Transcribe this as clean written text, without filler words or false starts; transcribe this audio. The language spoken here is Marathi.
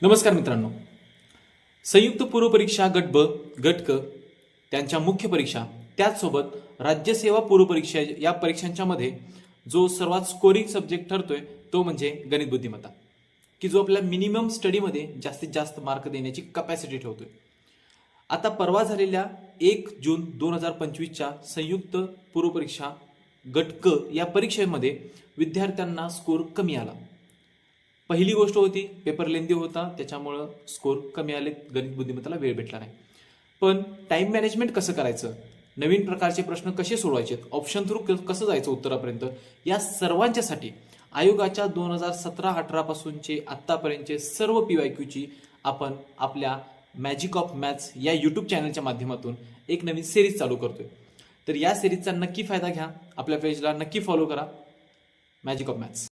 नमस्कार मित्रांनो. संयुक्त पूर्व परीक्षा गट ब, गट क त्यांच्या मुख्य परीक्षा त्याचसोबत राज्यसेवा पूर्व परीक्षा या परीक्षांच्या मध्ये जो सर्वात स्कोरिंग सब्जेक्ट ठरतोय तो म्हणजे गणित बुद्धिमत्ता, की जो आपल्या मिनिमम स्टडीमध्ये जास्तीत जास्त मार्क देण्याची कपॅसिटी ठेवतोय. आता परवा झालेल्या 1 जून 2025च्या संयुक्त पूर्व परीक्षा गट क या परीक्षेमध्ये विद्यार्थ्यांना स्कोर कमी आला. पहिली गोष्ट होती पेपर लेंदी होता, त्याच्यामुळं स्कोर कमी आले, गणित बुद्धिमत्ताला वेळ भेटला नाही. पण टाइम मॅनेजमेंट कसं करायचं, नवीन प्रकारचे प्रश्न कसे सोडवायचे, ऑप्शन थ्रू कसं जायचं उत्तरापर्यंत, या सर्वांच्यासाठी आयोगाच्या 2017-18 पासूनचे आत्तापर्यंतचे सर्व PYQची आपण आपल्या मॅजिक ऑफ मॅथ्स या यूट्यूब चॅनलच्या माध्यमातून एक नवीन सिरीज चालू करतोय. तर या सिरीजचा नक्की फायदा घ्या, आपल्या पेजला नक्की फॉलो करा. Magic of maths.